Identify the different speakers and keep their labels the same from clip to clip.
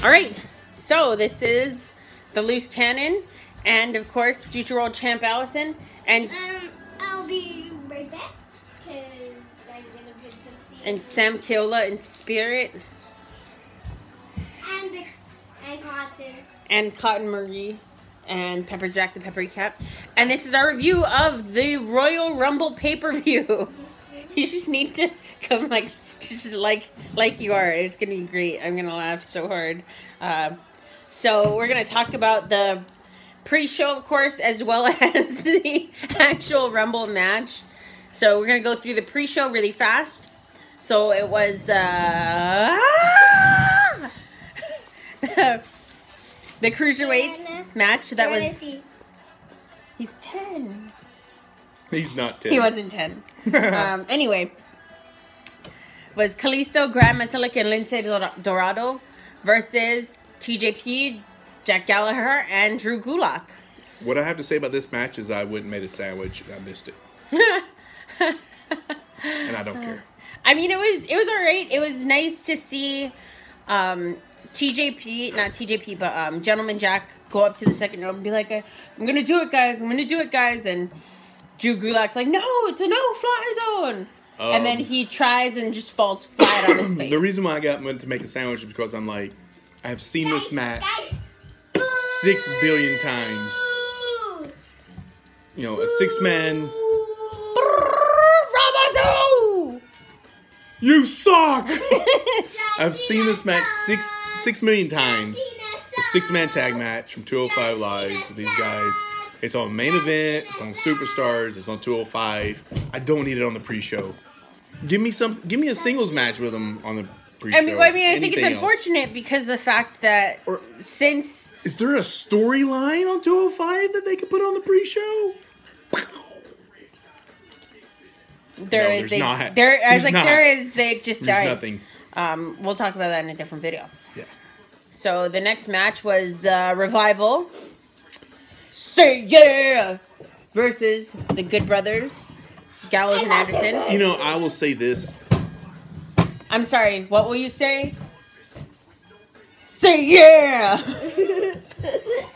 Speaker 1: All right, so this is the loose cannon, and of course, future world champ Allison, and
Speaker 2: I'll be right back because I'm gonna put something.
Speaker 1: and Sam Keola in spirit,
Speaker 2: And Cotton.
Speaker 1: and Cotton Marie, and Pepper Jack the Peppery Cat, and this is our review of the Royal Rumble pay-per-view. You just need to come just like you are. It's gonna be great. I'm gonna laugh so hard. So we're gonna talk about the pre-show, of course, as well as the actual Rumble match. So we're gonna go through the pre-show really fast. So it was the cruiserweight match that was. He's 10.
Speaker 3: He's not 10.
Speaker 1: He wasn't 10. Anyway, was Kalisto, Grand Metalik, and Lince Dorado versus TJP, Jack Gallagher, and Drew Gulak.
Speaker 3: What I have to say about this match is I went and made a sandwich. I missed it. And I don't care.
Speaker 1: I mean, it was all right. It was nice to see TJP, not TJP, but Gentleman Jack go up to the second rope and be like, I'm going to do it, guys. I'm going to do it, guys. And Drew Gulak's like, no, it's a no-fly zone. And then he tries and just falls flat on his face.
Speaker 3: The reason why I went to make a sandwich is because I'm like, I have seen this match 6 billion times. You know, a 6-man.
Speaker 1: Roboto!
Speaker 3: You suck! I've seen this match 6 million times. A 6-man tag match from 205 Live with these guys. It's on main event, it's on Superstars, it's on 205. I don't need it on the pre-show. Give me a singles match with them on the pre-show.
Speaker 1: I think it's unfortunate because the fact that since...
Speaker 3: Is there a storyline on 205 that they could put on the pre-show?
Speaker 1: There's not. They just died.
Speaker 3: Nothing.
Speaker 1: We'll talk about that in a different video.
Speaker 3: Yeah.
Speaker 1: So the next match was the Revival. Say yeah! Versus the Good Brothers, Gallows and Anderson.
Speaker 3: You know, I will say this.
Speaker 1: I'm sorry, what will you say? Say yeah!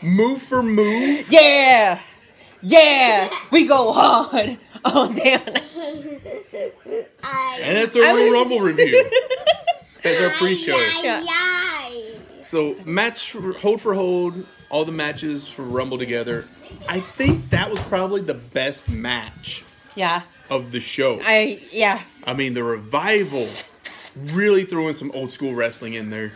Speaker 3: Move for move.
Speaker 1: Yeah! Yeah! We go hard! Oh, damn.
Speaker 3: And that's our Royal Rumble review. That's our pre-show.
Speaker 1: Yeah.
Speaker 3: So, match hold for hold, all the matches for Rumble together. I think that was probably the best match of the show.
Speaker 1: I
Speaker 3: mean, the Revival really throwing some old school wrestling in there.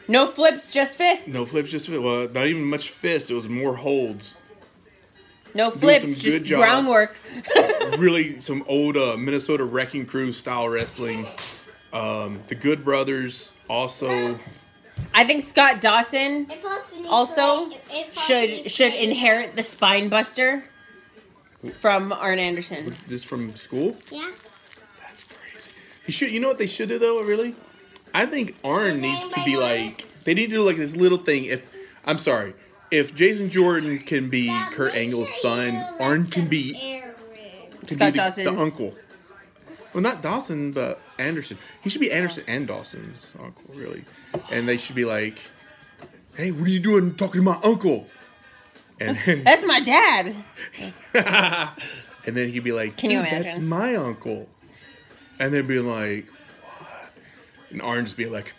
Speaker 1: No flips, just fists?
Speaker 3: No flips, just fists. Well, not even much fists. It was more holds.
Speaker 1: No flips, just groundwork.
Speaker 3: Really, some old Minnesota Wrecking Crew style wrestling. The Good Brothers also.
Speaker 1: I think Scott Dawson also should inherit the spine buster from Arn Anderson.
Speaker 3: This from school?
Speaker 2: Yeah.
Speaker 3: That's crazy. He should. You know what they should do though? Really, I think Arn needs to be like. They need to do like this little thing. If Jason Jordan can be Kurt Angle's son, Arn can be
Speaker 1: Scott
Speaker 3: the
Speaker 1: Dawson's
Speaker 3: uncle. Well, not Dawson, but Anderson. He should be Anderson and Dawson's uncle, really. And they should be like, "Hey, what are you doing talking to my uncle?" And then,
Speaker 1: that's my dad.
Speaker 3: and then he'd be like,
Speaker 1: "Can you imagine?
Speaker 3: That's my uncle." And they'd be like, "What?" And Arn just be like,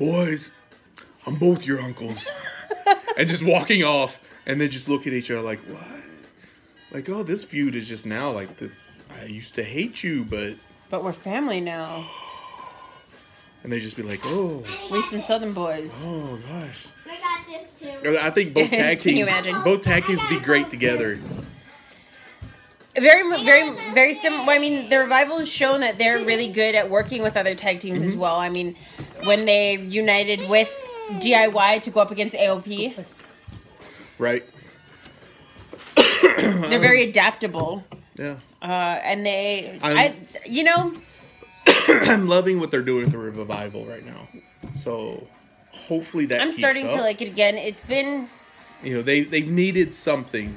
Speaker 3: "Boys, I'm both your uncles." And just walking off, and then just look at each other like, "What?" Like, oh, this feud is just now like this. I used to hate you, but
Speaker 1: we're family now.
Speaker 3: And they just be like, "Oh,
Speaker 1: we some Southern boys."
Speaker 3: Oh gosh.
Speaker 2: I got this too.
Speaker 3: I think both tag teams.
Speaker 1: Can you imagine?
Speaker 3: Both tag teams would be great together.
Speaker 1: Very similar. I mean, the Revival has shown that they're really good at working with other tag teams as well. I mean, when they united with DIY to go up against AOP,
Speaker 3: right?
Speaker 1: They're very adaptable.
Speaker 3: Yeah.
Speaker 1: And
Speaker 3: I'm loving what they're doing with the Revival right now. So hopefully that.
Speaker 1: I'm starting to like it again. It's been.
Speaker 3: You know, they've needed something,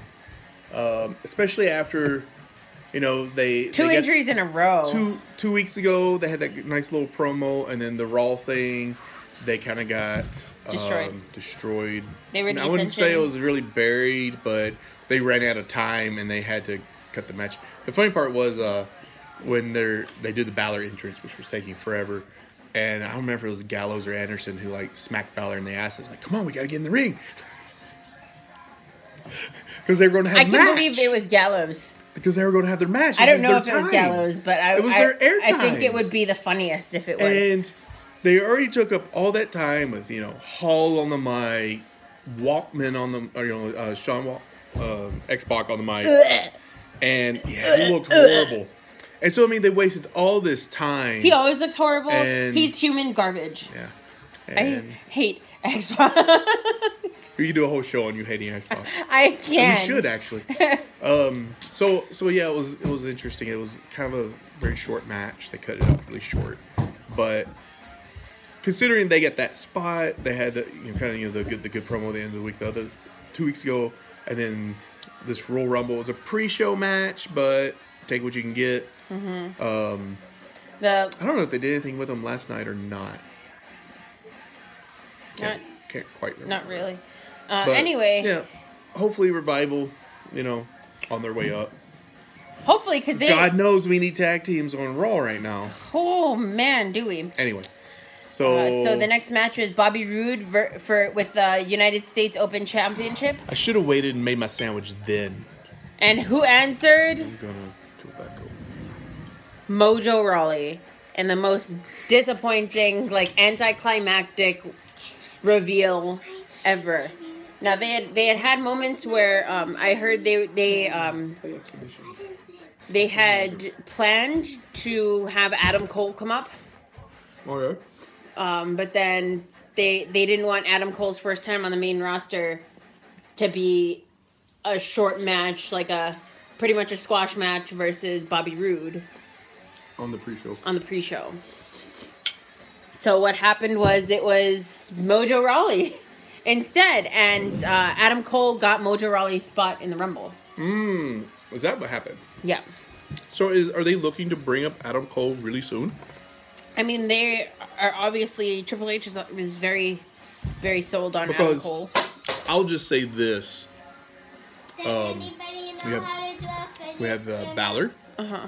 Speaker 3: especially after, you know, they
Speaker 1: two injuries in a row.
Speaker 3: 2 weeks ago they had that nice little promo, and then the Raw thing, they kind of got destroyed.
Speaker 1: They were the
Speaker 3: I wouldn't say
Speaker 1: Ascension.
Speaker 3: it was really buried, but they ran out of time and they had to cut the match. The funny part was when they did the Balor entrance, which was taking forever. And I don't remember if it was Gallows or Anderson who like smacked Balor in the ass. It's like, come on, we gotta get in the ring. Because they were going to have a match.
Speaker 1: I can't believe it was Gallows.
Speaker 3: Because they were going to have their match.
Speaker 1: I don't know if it was Gallows, but
Speaker 3: it was their airtime.
Speaker 1: I think it would be the funniest if it was.
Speaker 3: And they already took up all that time with, Hall on the mic, Walkman on the, or, Sean X-Pac on the mic. And, yeah, he looked horrible. And so, I mean, they wasted all this time.
Speaker 1: He always looks horrible.
Speaker 3: And
Speaker 1: he's human garbage.
Speaker 3: Yeah.
Speaker 1: And I hate X-Pac.
Speaker 3: You could do a whole show on you hating X-Pac.
Speaker 1: I can't.
Speaker 3: We should, actually. So yeah, it was interesting. It was kind of a very short match. They cut it off really short. But considering they got that spot, they had the the good promo at the end of the week, the other 2 weeks ago, and then this Royal Rumble was a pre-show match, but take what you can get.
Speaker 1: Mm-hmm.
Speaker 3: I don't know if they did anything with them last night or not. Can't quite remember.
Speaker 1: Not really.
Speaker 3: But,
Speaker 1: anyway.
Speaker 3: Yeah. Hopefully Revival, on their way up.
Speaker 1: Hopefully, because
Speaker 3: God knows we need tag teams on Raw right now.
Speaker 1: Oh, man, do we?
Speaker 3: Anyway. So
Speaker 1: the next match is Bobby Roode with the United States Open Championship.
Speaker 3: I should have waited and made my sandwich then.
Speaker 1: And who answered?
Speaker 3: I'm going to go back over.
Speaker 1: Mojo Rawley. And the most disappointing, anticlimactic reveal ever. Now they had moments where I heard they had planned to have Adam Cole come up.
Speaker 3: Okay.
Speaker 1: But then they didn't want Adam Cole's first time on the main roster to be a short match, pretty much a squash match versus Bobby Roode.
Speaker 3: On the pre-show.
Speaker 1: On the pre-show. So what happened was it was Mojo Rawley instead, and Adam Cole got Mojo Rawley's spot in the Rumble.
Speaker 3: Was that what happened?
Speaker 1: Yeah.
Speaker 3: So are they looking to bring up Adam Cole really soon?
Speaker 1: I mean, they are obviously, Triple H is very, very sold on Adam Cole.
Speaker 3: I'll just say this.
Speaker 2: Does anybody know how to do a fidget
Speaker 3: We have
Speaker 2: spinner?
Speaker 3: Balor.
Speaker 1: Uh-huh.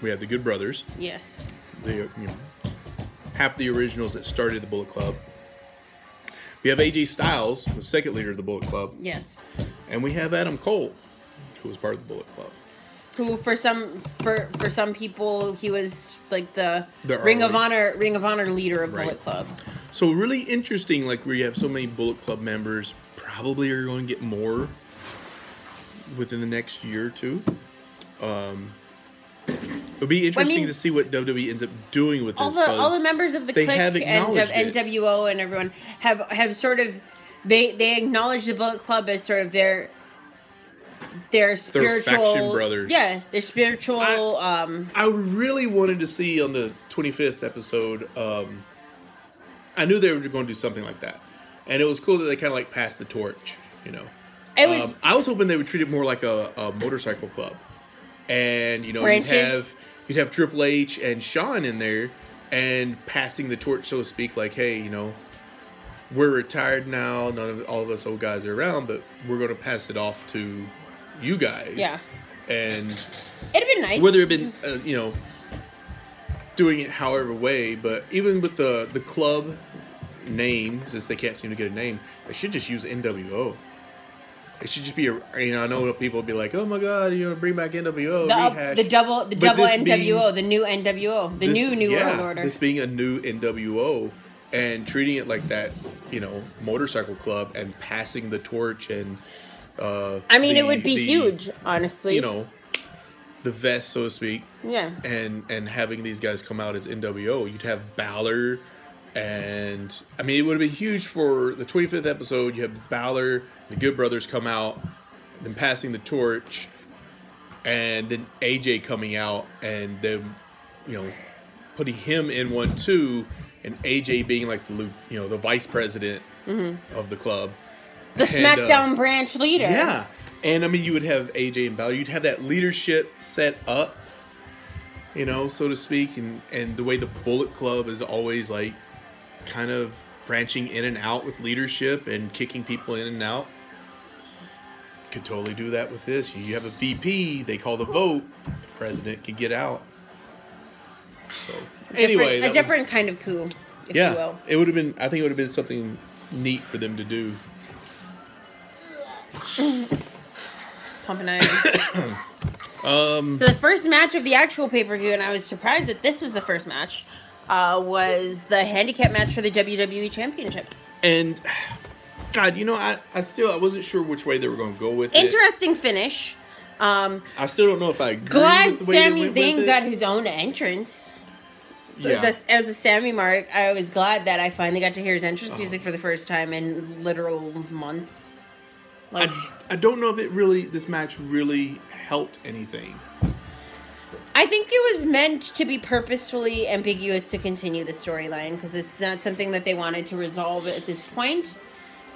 Speaker 3: We have the Good Brothers.
Speaker 1: Yes.
Speaker 3: They, half the originals that started the Bullet Club. We have AJ Styles, the second leader of the Bullet Club.
Speaker 1: Yes.
Speaker 3: And we have Adam Cole, who was part of the Bullet Club.
Speaker 1: Who for some people he was like the
Speaker 3: There
Speaker 1: Ring of
Speaker 3: are
Speaker 1: Honor leader of
Speaker 3: Right.
Speaker 1: Bullet Club.
Speaker 3: So really interesting, where you have so many Bullet Club members, probably are going to get more within the next year or two. It'll be interesting to see what WWE ends up doing with this.
Speaker 1: All the members of the
Speaker 3: they
Speaker 1: Clique
Speaker 3: have
Speaker 1: and
Speaker 3: acknowledged it.
Speaker 1: NWO and everyone have sort of they acknowledge the Bullet Club as sort of their spiritual
Speaker 3: faction brothers.
Speaker 1: Yeah, their spiritual.
Speaker 3: I really wanted to see on the 25th episode. I knew they were going to do something like that, and it was cool that they kind of passed the torch.
Speaker 1: It was.
Speaker 3: I was hoping they would treat it more like a motorcycle club, and
Speaker 1: Branches.
Speaker 3: you'd have Triple H and Shawn in there, and passing the torch, so to speak. Hey, we're retired now. All of us old guys are around, but we're going to pass it off to you guys.
Speaker 1: Yeah.
Speaker 3: And
Speaker 1: It'd been nice.
Speaker 3: whether it been doing it however way, but even with the club name, since they can't seem to get a name, they should just use NWO. It should just be I know people will be like, oh my god, bring back NWO, rehash.
Speaker 1: The double NWO, the new NWO, the new World Order.
Speaker 3: This being a new NWO and treating it like that, motorcycle club and passing the torch and
Speaker 1: it would be huge, honestly.
Speaker 3: The vest, so to speak.
Speaker 1: Yeah.
Speaker 3: And having these guys come out as NWO. You'd have Balor and it would have been huge for the 25th episode. You have Balor, the Good Brothers come out, then passing the torch, and then AJ coming out and then putting him in 1-2, and AJ being the vice president of the club.
Speaker 1: The SmackDown branch leader.
Speaker 3: Yeah. And, you would have AJ and Balor. You'd have that leadership set up, so to speak. And the way the Bullet Club is always, kind of branching in and out with leadership and kicking people in and out. Could totally do that with this. You have a VP, they call the vote, the president could get out. So anyway,
Speaker 1: a different kind of coup, if you will.
Speaker 3: It would have been. I think it would have been something neat for them to do.
Speaker 1: Pumping iron. So the first match of the actual pay-per-view, and I was surprised that this was the first match, was the handicap match for the WWE Championship.
Speaker 3: And God, I wasn't sure which way they were going to go with it.
Speaker 1: Interesting finish.
Speaker 3: I still don't know if I agree
Speaker 1: glad
Speaker 3: with the way
Speaker 1: Sami
Speaker 3: they went with
Speaker 1: Zayn
Speaker 3: it.
Speaker 1: got his own entrance.
Speaker 3: Yeah.
Speaker 1: As a Sammy mark, I was glad that I finally got to hear his entrance music for the first time in literal months. Like,
Speaker 3: I don't know if this match really helped anything.
Speaker 1: I think it was meant to be purposefully ambiguous to continue the storyline because it's not something that they wanted to resolve at this point.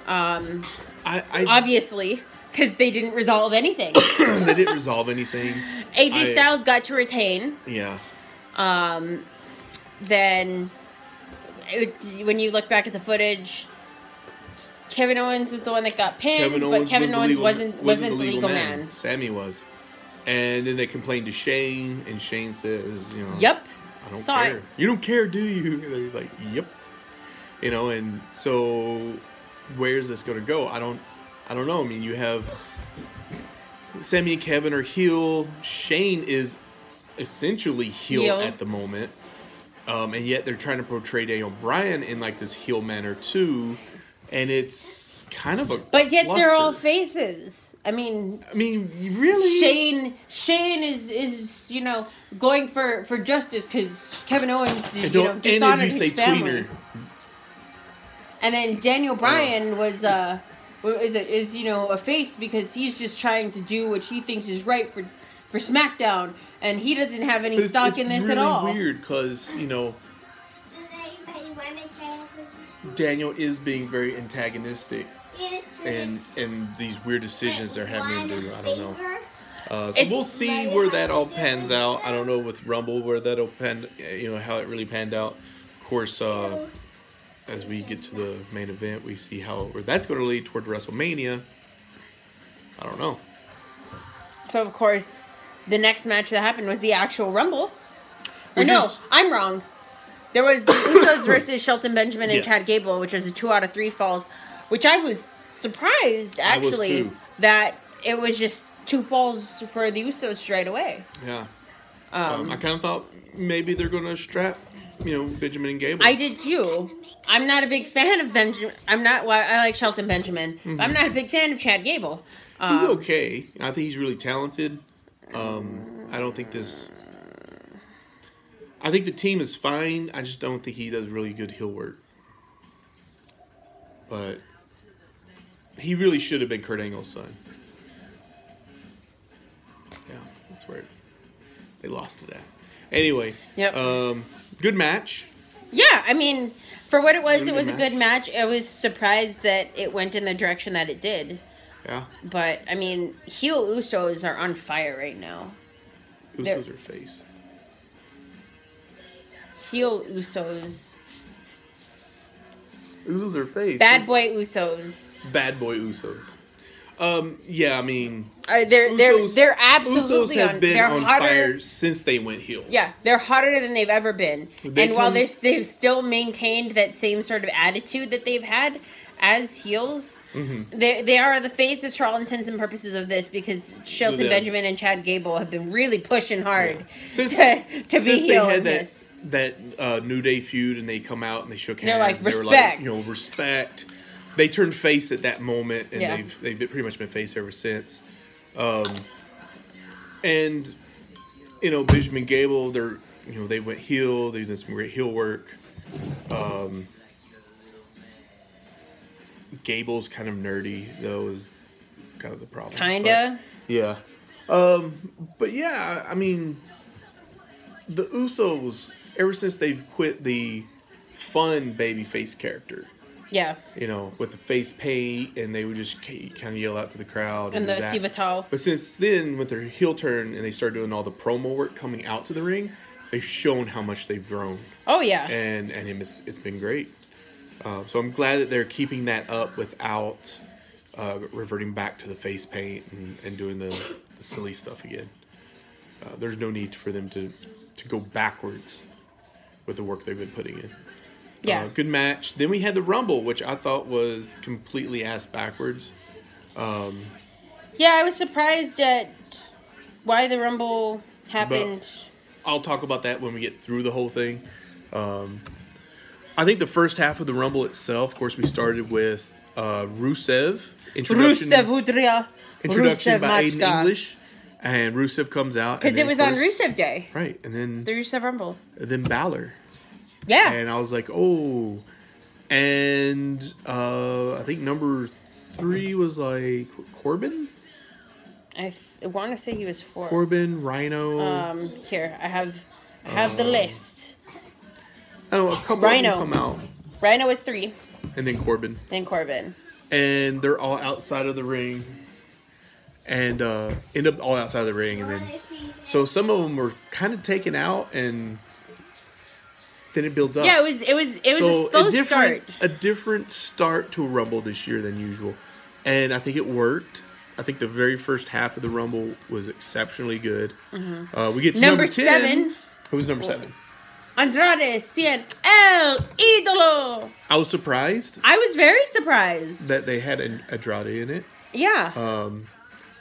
Speaker 1: Obviously, because they didn't resolve anything.
Speaker 3: They didn't resolve anything.
Speaker 1: AJ Styles got to retain.
Speaker 3: Yeah.
Speaker 1: Then, when you look back at the footage, Kevin Owens is the one that got pinned, but Kevin Owens wasn't the legal man.
Speaker 3: Sammy was. And then they complained to Shane, and Shane says,
Speaker 1: Yep.
Speaker 3: I don't care. You don't care, do you? And he's like, yep. And so where's this going to go? I don't know. I mean, you have Sammy and Kevin are heel. Shane is essentially heel at the moment. And yet they're trying to portray Daniel Bryan in like this heel manner too. And it's kind of a
Speaker 1: But yet
Speaker 3: cluster.
Speaker 1: they're all faces. I mean,
Speaker 3: really?
Speaker 1: Shane is going for justice because Kevin Owens dishonored his family. Tweener. And then Daniel Bryan is a face because he's just trying to do what he thinks is right for SmackDown, and he doesn't have any stock in this
Speaker 3: really
Speaker 1: at all.
Speaker 3: It's weird because Daniel is being very antagonistic. And these weird decisions they're having to do. I don't know. So we'll see where that all pans out. I don't know with Rumble where that'll pan. How it really panned out. Of course, as we get to the main event, we see where that's going to lead toward WrestleMania. I don't know.
Speaker 1: So of course, the next match that happened was the actual Rumble. I'm wrong. There was the Usos versus Shelton Benjamin and Chad Gable, which was a 2 out of 3 falls. Which I was surprised, actually, that it was just 2 falls for the Usos straight away.
Speaker 3: Yeah. I kind of thought maybe they're going to strap, Benjamin and Gable.
Speaker 1: I did too. I'm not a big fan of Benjamin. I like Shelton Benjamin, but I'm not a big fan of Chad Gable.
Speaker 3: He's okay. I think he's really talented. I don't think I think the team is fine. I just don't think he does really good heel work. But he really should have been Kurt Angle's son. Yeah, that's where they lost to that. Anyway, good match.
Speaker 1: Yeah, I mean, for what it was a good match. I was surprised that it went in the direction that it did.
Speaker 3: Yeah.
Speaker 1: But, I mean, heel Usos are on fire right now.
Speaker 3: Usos are face.
Speaker 1: Heel Usos.
Speaker 3: Usos are face.
Speaker 1: Bad boy Usos.
Speaker 3: Bad boy Usos. Yeah, I mean,
Speaker 1: they're absolutely
Speaker 3: Usos have been on
Speaker 1: hotter,
Speaker 3: fire since they went heel.
Speaker 1: Yeah, they're hotter than they've ever been. While they've still maintained that same sort of attitude that they've had as heels, they are the faces for all intents and purposes of this because Shelton Benjamin and Chad Gable have been really pushing hard to be heel in this.
Speaker 3: That New Day feud, and they come out and they shook hands.
Speaker 1: They're like,
Speaker 3: they
Speaker 1: respect.
Speaker 3: were like, respect. They turned face at that moment, and they've pretty much been face ever since. And Benjamin Gable, they went heel. They did some great heel work. Gable's kind of nerdy, though, is kind of the problem.
Speaker 1: Kinda.
Speaker 3: Yeah. But yeah, I mean, the Usos, ever since they've quit the fun babyface character.
Speaker 1: Yeah.
Speaker 3: With the face paint, and they would just kind of yell out to the crowd.
Speaker 1: And the Civital.
Speaker 3: But since then, with their heel turn, and they start doing all the promo work coming out to the ring, they've shown how much they've grown.
Speaker 1: Oh, yeah.
Speaker 3: And it's been great. So I'm glad that they're keeping that up without reverting back to the face paint and doing the silly stuff again. There's no need for them to go backwards with the work they've been putting in.
Speaker 1: Yeah.
Speaker 3: Good match. Then we had the Rumble, which I thought was completely ass backwards.
Speaker 1: Yeah, I was surprised at why the Rumble happened.
Speaker 3: I'll talk about that when we get through the whole thing. I think the first half of the Rumble itself, of course, we started with Rusev. Introduction by Aiden English. And Rusev comes out.
Speaker 1: Because it was on Rusev Day.
Speaker 3: Right. And then
Speaker 1: the Rusev Rumble.
Speaker 3: And then Balor.
Speaker 1: Yeah.
Speaker 3: And I was like, oh. And I think number 3 was like Corbin?
Speaker 1: I want to say he was 4.
Speaker 3: Corbin, Rhino.
Speaker 1: Here, I have the list.
Speaker 3: I don't know, a couple of them come out.
Speaker 1: Rhino was 3.
Speaker 3: And then Corbin.
Speaker 1: And
Speaker 3: they're all outside of the ring. And end up all outside of the ring. And then, so some of them were kind of taken out, and then it builds up.
Speaker 1: Yeah, it was a slow start.
Speaker 3: A different start to a Rumble this year than usual. And I think it worked. I think the very first half of the Rumble was exceptionally good. Mm-hmm. We get to number 10.
Speaker 1: 7.
Speaker 3: Who was number 7?
Speaker 1: Andrade Cien El Idolo.
Speaker 3: I was surprised.
Speaker 1: I was very surprised
Speaker 3: that they had an Andrade in it.
Speaker 1: Yeah.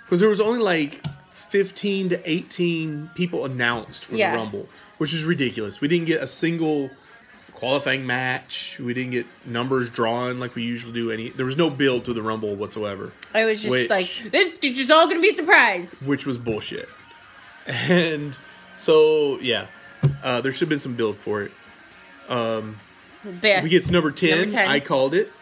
Speaker 3: Because there was only like 15 to 18 people announced for the Rumble, which is ridiculous. We didn't get a single qualifying match. We didn't get numbers drawn like we usually do. There was no build to the Rumble whatsoever.
Speaker 1: I was just like, this is just all going to be a surprise.
Speaker 3: Which was bullshit. And so, yeah. There should have been some build for it.
Speaker 1: Best.
Speaker 3: We get to number 10. I called it.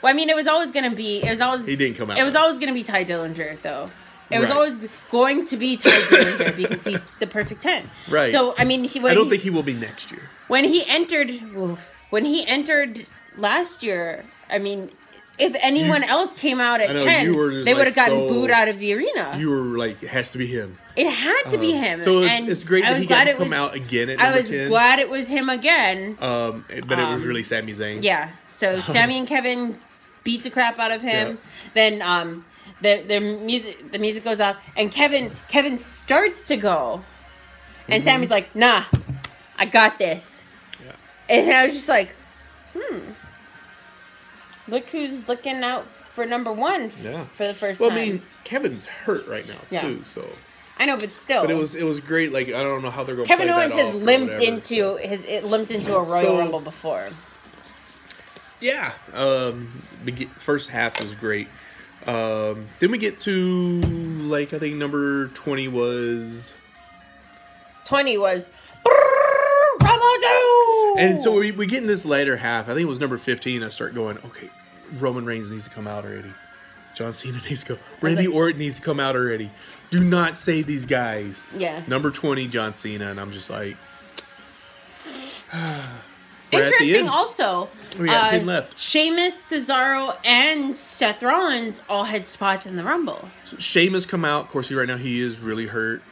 Speaker 1: Well, I mean, it was always going to be...
Speaker 3: He didn't come out.
Speaker 1: It was always going to be Ty Dillinger, though. It was always going to be Ty Dillinger because he's the perfect 10.
Speaker 3: Right.
Speaker 1: So, I mean...
Speaker 3: I don't think he will be next year.
Speaker 1: When he entered last year, I mean... If anyone else came out at 10, they would have gotten booed out of the arena.
Speaker 3: You were like, it has to be him.
Speaker 1: It had to be him.
Speaker 3: So it's great that he got to come out again at number 10.
Speaker 1: I was glad it was him again.
Speaker 3: But it was really Sami Zayn.
Speaker 1: Yeah. So Sami and Kevin beat the crap out of him. Then the music goes off, and Kevin starts to go, and Sami's like, "Nah, I got this." Yeah. And I was just like, Look who's looking out for number 1 for the first time.
Speaker 3: Well, I mean, Kevin's hurt right now, too, so...
Speaker 1: I know, but still.
Speaker 3: But it was great. Like, I don't know how they're going
Speaker 1: to play
Speaker 3: that
Speaker 1: off. Kevin Owens has limped into a Royal Rumble before.
Speaker 3: Yeah. The first half was great. Then we get to, like, I think number 20 was...
Speaker 1: 20 was...
Speaker 3: And so we get in this later half. I think it was number 15. I start going, okay, Roman Reigns needs to come out already. John Cena needs to go. Randy Orton needs to come out already. Do not save these guys.
Speaker 1: Yeah.
Speaker 3: Number 20, John Cena. And I'm just like...
Speaker 1: Interesting also.
Speaker 3: We got 10 left.
Speaker 1: Sheamus, Cesaro, and Seth Rollins all had spots in the Rumble.
Speaker 3: So Sheamus come out. Of course, right now he is really hurt.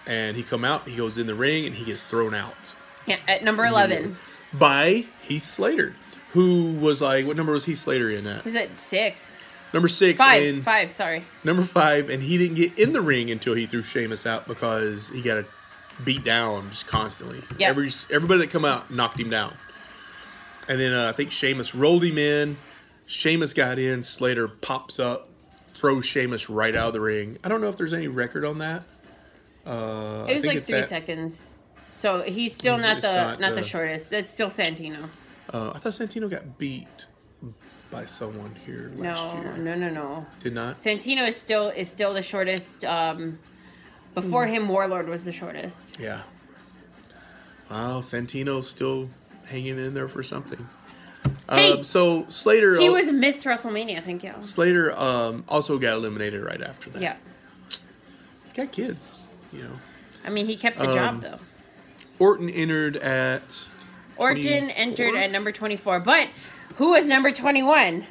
Speaker 3: And he come out, he goes in the ring, and he gets thrown out.
Speaker 1: Yeah, at number 11.
Speaker 3: By Heath Slater, who was like, what number was Heath Slater in at?
Speaker 1: Was it 6?
Speaker 3: Number 6.
Speaker 1: 5, sorry.
Speaker 3: Number 5, and he didn't get in the ring until he threw Sheamus out because he got beat down just constantly.
Speaker 1: Yep.
Speaker 3: Everybody that come out knocked him down. And then I think Sheamus rolled him in. Sheamus got in. Slater pops up, throws Sheamus right out of the ring. I don't know if there's any record on that.
Speaker 1: It was like 3 seconds. So he's still not the shortest. It's still Santino.
Speaker 3: I thought Santino got beat by someone here last year.
Speaker 1: No.
Speaker 3: Did not?
Speaker 1: Santino is still the shortest. Before him, Warlord was the shortest.
Speaker 3: Yeah. Wow, Santino's still hanging in there for something.
Speaker 1: Hey,
Speaker 3: so Slater...
Speaker 1: He was Miss WrestleMania, I think, yeah.
Speaker 3: Slater also got eliminated right after that.
Speaker 1: Yeah.
Speaker 3: He's got kids, you know.
Speaker 1: I mean, he kept the job, though.
Speaker 3: Orton entered at...
Speaker 1: entered at number 24, but who was number 21?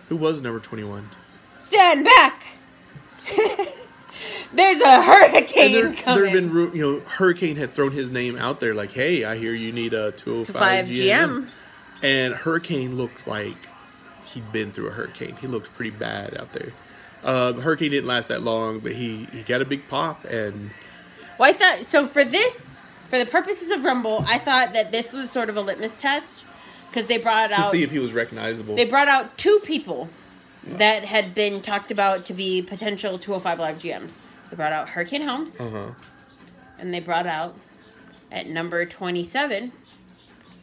Speaker 3: Who was number 21?
Speaker 1: Stand back! There's a
Speaker 3: And
Speaker 1: hurricane
Speaker 3: there have been,
Speaker 1: coming.
Speaker 3: Hurricane had thrown his name out there like, hey, I hear you need a 205
Speaker 1: 5
Speaker 3: GM.
Speaker 1: GM.
Speaker 3: And Hurricane looked like he'd been through a hurricane. He looked pretty bad out there. Hurricane didn't last that long, but he got a big pop. And
Speaker 1: Well, I thought, so for the purposes of Rumble, I thought that this was sort of a litmus test. Because they brought
Speaker 3: to
Speaker 1: out...
Speaker 3: see if he was recognizable.
Speaker 1: They brought out 2 people that had been talked about to be potential 205 Live GMs. They brought out Hurricane Helms. And they brought out, at number 27...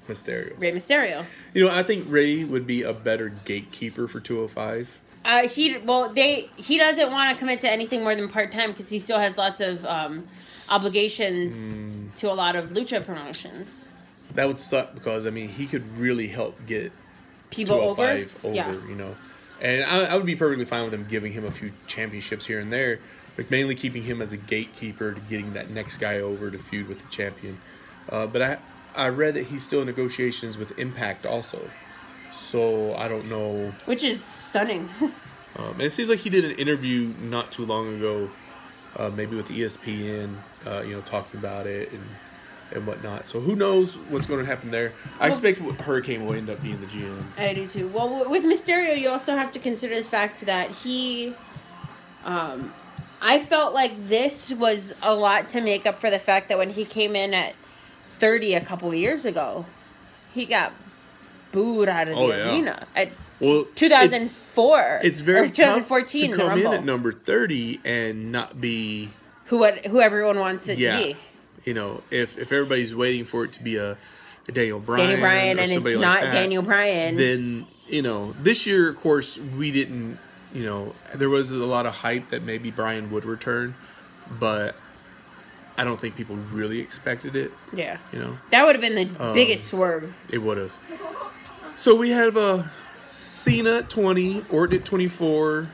Speaker 3: Mysterio.
Speaker 1: Rey Mysterio.
Speaker 3: I think Rey would be a better gatekeeper for 205.
Speaker 1: He doesn't want to commit to anything more than part-time because he still has lots of obligations to a lot of lucha promotions.
Speaker 3: That would suck because, he could really help get
Speaker 1: People
Speaker 3: 205
Speaker 1: over? Yeah.
Speaker 3: And I would be perfectly fine with them giving him a few championships here and there, but mainly keeping him as a gatekeeper to getting that next guy over to feud with the champion. But I read that he's still in negotiations with Impact also. So I don't know.
Speaker 1: Which is stunning.
Speaker 3: And it seems like he did an interview not too long ago, maybe with ESPN, talking about it and whatnot. So who knows what's going to happen there. I expect Hurricane will end up being the GM.
Speaker 1: I do too. Well, with Mysterio, you also have to consider the fact that he... I felt like this was a lot to make up for the fact that when he came in at 30 a couple years ago, he got booed out of the arena. At 2004.
Speaker 3: It's very tough
Speaker 1: 2014
Speaker 3: to come in at number 30 and not be
Speaker 1: who everyone wants it to be.
Speaker 3: If everybody's waiting for it to be a Daniel Bryan,
Speaker 1: and it's not like Daniel Bryan,
Speaker 3: then this year, of course, we didn't. There was a lot of hype that maybe Bryan would return, but I don't think people really expected it.
Speaker 1: Yeah. That would have been the biggest swerve.
Speaker 3: It would have. So we have Cena at 20, Orton at 24.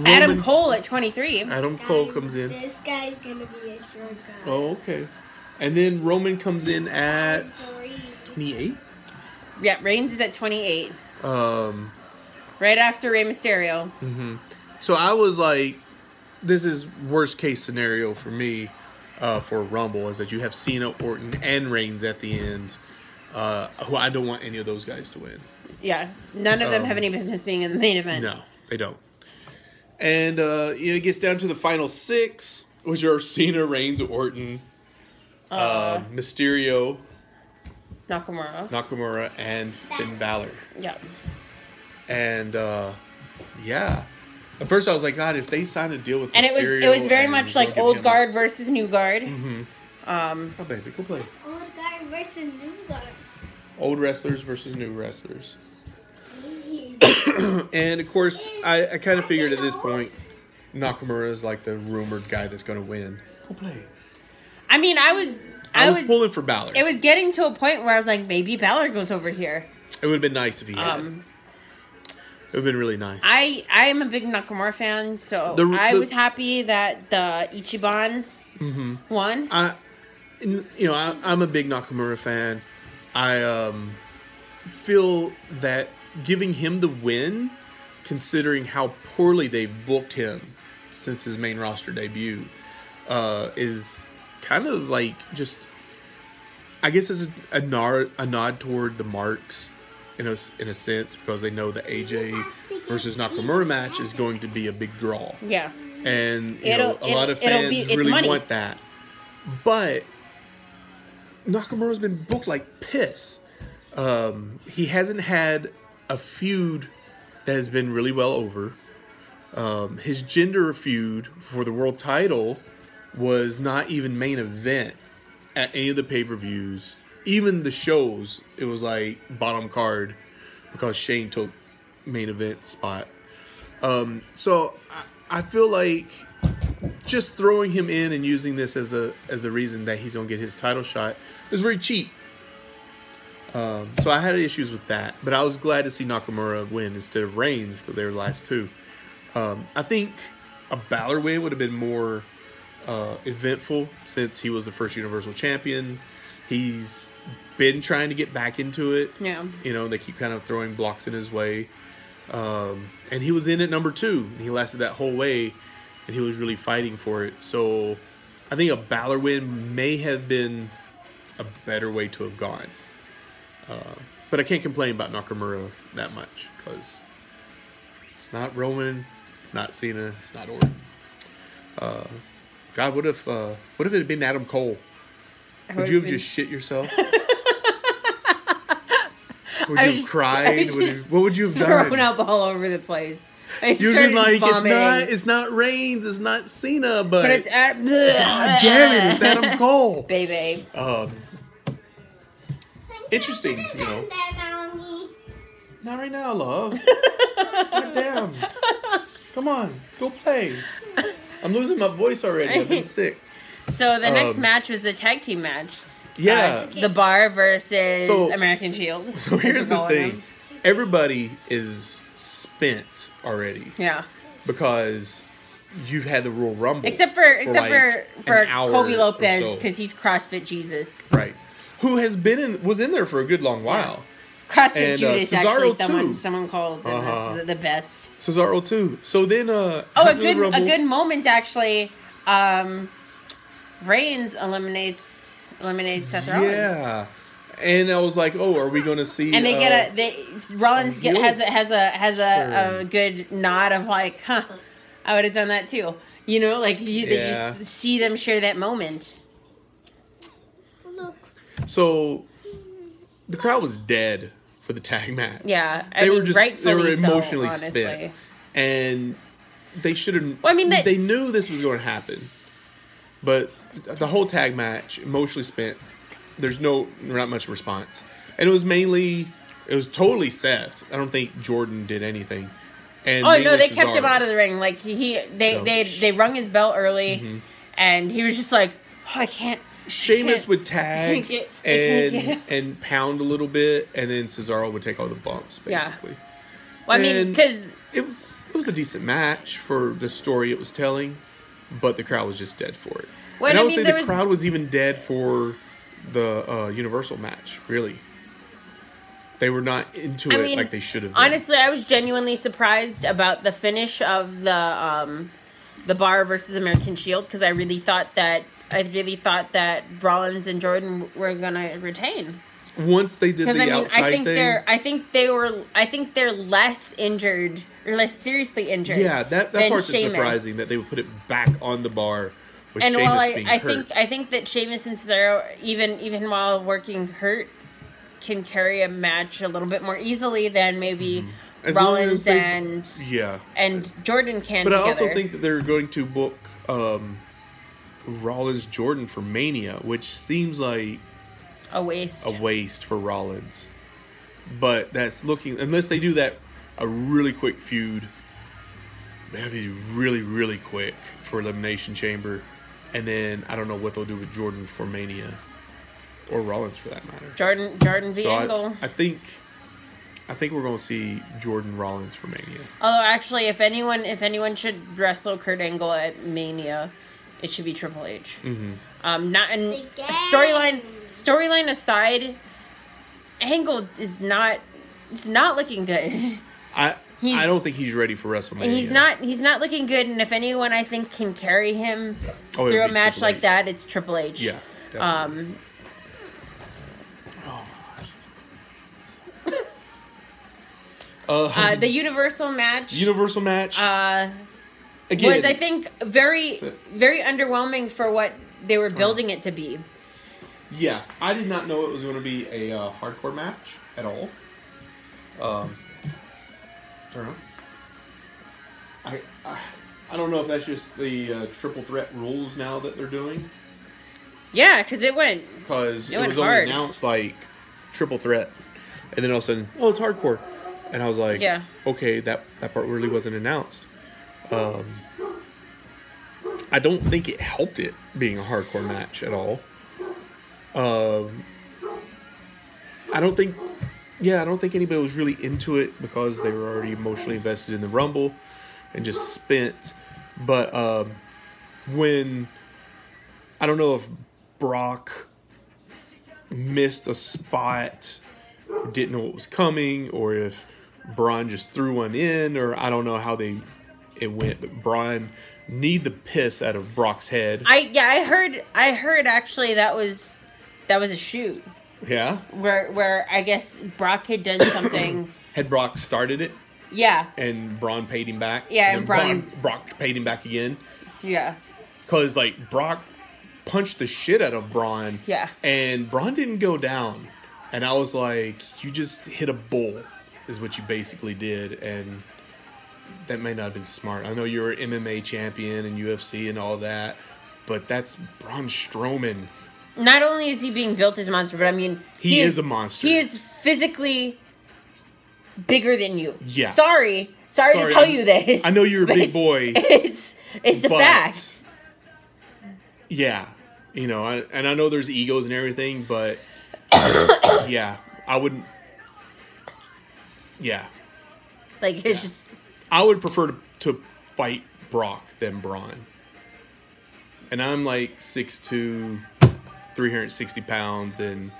Speaker 1: Adam Cole at 23.
Speaker 3: Adam Cole comes in.
Speaker 2: This guy's going to be a short guy.
Speaker 3: Oh, okay. And then Roman comes in at 28?
Speaker 1: Yeah, Reigns is at 28. Right after Rey Mysterio.
Speaker 3: Mm-hmm. So I was like, this is worst case scenario for me for Rumble, is that you have Cena, Orton, and Reigns at the end. Who I don't want any of those guys to win.
Speaker 1: Yeah, none of them have any business being in the main event.
Speaker 3: No, they don't. And it gets down to the final 6, which are Cena, Reigns, Orton, Mysterio, Nakamura, and Finn Balor.
Speaker 1: Yeah.
Speaker 3: And at first I was like, God, if they sign a deal with
Speaker 1: and
Speaker 3: Mysterio,
Speaker 1: it was very much like old guard versus new guard.
Speaker 3: Mm-hmm. Oh, baby, go play.
Speaker 2: Old guard versus new guard.
Speaker 3: Old wrestlers versus new wrestlers. And of course, I kind of figured at this point, Nakamura is like the rumored guy that's going to win. Go play.
Speaker 1: I mean, I was
Speaker 3: pulling for Balor.
Speaker 1: It was getting to a point where I was like, maybe Balor goes over here.
Speaker 3: It would have been nice if he had. It would have been really nice.
Speaker 1: I am a big Nakamura fan, so I was happy that the Ichiban won.
Speaker 3: I'm a big Nakamura fan. I feel that giving him the win, considering how poorly they've booked him since his main roster debut, is kind of like just, I guess it's a nod toward the marks in a sense, because they know the AJ versus Nakamura match is going to be a big draw.
Speaker 1: Yeah.
Speaker 3: And a lot of fans really want that. But Nakamura's been booked like piss. He hasn't had a feud that has been really well over. His gender feud for the world title was not even main event at any of the pay-per-views. Even the shows, it was like bottom card because Shane took main event spot. So I feel like just throwing him in and using this as a reason that he's gonna get his title shot is very cheap. So I had issues with that, but I was glad to see Nakamura win instead of Reigns because they were the last two. I think a Balor win would have been more eventful since he was the first Universal Champion. He's been trying to get back into it.
Speaker 1: Yeah.
Speaker 3: They keep kind of throwing blocks in his way. And he was in at number 2. And he lasted that whole way. and he was really fighting for it. So I think a Balor win may have been a better way to have gone. But I can't complain about Nakamura that much because it's not Roman, it's not Cena, it's not Orton. God, what if it had been Adam Cole? Would you have just shit yourself? Would you have cried? What would you have done?
Speaker 1: Thrown up all over the place.
Speaker 3: You'd be like, it's not Reigns, it's not Cena, but
Speaker 1: it's God
Speaker 3: damn it, it's Adam Cole.
Speaker 1: Baby.
Speaker 3: Interesting, you know. Not right now, love. God damn. Come on, go play. I'm losing my voice already. I've been sick.
Speaker 1: So the next match was the tag team match.
Speaker 3: Yeah.
Speaker 1: The Bar versus American Shield.
Speaker 3: So here's the thing. Everybody is spent already.
Speaker 1: Yeah.
Speaker 3: Because you've had the Royal Rumble.
Speaker 1: Except for Kobe Lopez, because he's CrossFit Jesus.
Speaker 3: Right. Who was in there for a good long while.
Speaker 1: Yeah. CrossFit Judas, actually, someone called, and that's the best.
Speaker 3: Cesaro too. So then,
Speaker 1: a good moment actually. Reigns eliminates Seth Rollins.
Speaker 3: Yeah, and I was like, oh, are we going to see?
Speaker 1: And Rollins has a good nod of like, huh, I would have done that too. You know, like you see them share that moment.
Speaker 3: So the crowd was dead for the tag match.
Speaker 1: Yeah,
Speaker 3: they were emotionally
Speaker 1: so,
Speaker 3: spent, and they should have.
Speaker 1: Well, I mean,
Speaker 3: they knew this was going to happen, but the whole tag match, emotionally spent. There's not much response, and it was totally Seth. I don't think Jordan did anything. And
Speaker 1: they kept him out of the ring. Like they rung his bell early, and he was just like, oh, I can't.
Speaker 3: Sheamus would tag and pound a little bit, and then Cesaro would take all the bumps, basically.
Speaker 1: Yeah. Well, I mean, because
Speaker 3: it was a decent match for the story it was telling, but the crowd was just dead for it.
Speaker 1: Well,
Speaker 3: and I would say the crowd was even dead for the Universal match, really. They were not into it like they should have been.
Speaker 1: Honestly, I was genuinely surprised about the finish of the Bar versus American Shield, because I really thought that Rollins and Jordan were gonna retain.
Speaker 3: Once they did the outside thing,
Speaker 1: I think they're less injured or less seriously injured.
Speaker 3: Yeah, that part's surprising that they would put it back on the bar. With
Speaker 1: and
Speaker 3: Sheamus
Speaker 1: while
Speaker 3: being hurt.
Speaker 1: I think that Sheamus and Cesaro, even while working hurt, can carry a match a little bit more easily than maybe Rollins and Jordan can.
Speaker 3: But
Speaker 1: together.
Speaker 3: I also think that they're going to book Rollins Jordan for Mania, which seems like
Speaker 1: a waste
Speaker 3: for Rollins. But that's unless they do that a really quick feud, maybe really, really quick for Elimination Chamber, and then I don't know what they'll do with Jordan for Mania, or Rollins for that matter.
Speaker 1: Jordan v. Angle.
Speaker 3: I think we're going to see Jordan Rollins for Mania.
Speaker 1: Although actually, if anyone should wrestle Kurt Angle at Mania, it should be Triple H. Storyline aside, Angle is not looking good.
Speaker 3: I don't think he's ready for WrestleMania.
Speaker 1: He's not looking good, and if anyone I think can carry him through a match like that, it's Triple H.
Speaker 3: Yeah. Definitely.
Speaker 1: The Universal match.
Speaker 3: Again,
Speaker 1: was, I think, very, very underwhelming for what they were building it to be.
Speaker 3: Yeah, I did not know it was going to be a hardcore match at all. Turn on. I don't know if that's just the triple threat rules now that they're doing.
Speaker 1: Yeah, because it was
Speaker 3: only
Speaker 1: hard.
Speaker 3: announced like triple threat, and then all of a sudden, it's hardcore, and I was like, okay, that part really wasn't announced. I don't think it helped it being a hardcore match at all. I don't think anybody was really into it because they were already emotionally invested in the Rumble and just spent. But when I don't know if Brock missed a spot, or didn't know what was coming, or if Braun just threw one in, or I don't know how they it went. But Braun kneed the piss out of Brock's head.
Speaker 1: I heard actually that was a shoot.
Speaker 3: Yeah?
Speaker 1: Where I guess Brock had done something.
Speaker 3: Had Brock started it?
Speaker 1: Yeah.
Speaker 3: And Braun paid him back?
Speaker 1: Yeah,
Speaker 3: and Brock paid him back again?
Speaker 1: Yeah.
Speaker 3: Because, like, Brock punched the shit out of Braun.
Speaker 1: Yeah.
Speaker 3: And Braun didn't go down. And I was like, you just hit a bull, is what you basically did. And that may not have been smart. I know you're an MMA champion and UFC and all that, but that's Braun Strowman.
Speaker 1: Not only is he being built as a monster, but I mean...
Speaker 3: He is a monster.
Speaker 1: He is physically bigger than you.
Speaker 3: Yeah.
Speaker 1: Sorry to tell you this.
Speaker 3: I know you're a big boy.
Speaker 1: It's a fact.
Speaker 3: Yeah. You know, and I know there's egos and everything, but yeah, I wouldn't... Yeah.
Speaker 1: Like, it's just...
Speaker 3: I would prefer to fight Brock than Braun. And I'm like 6'2", 360 pounds, and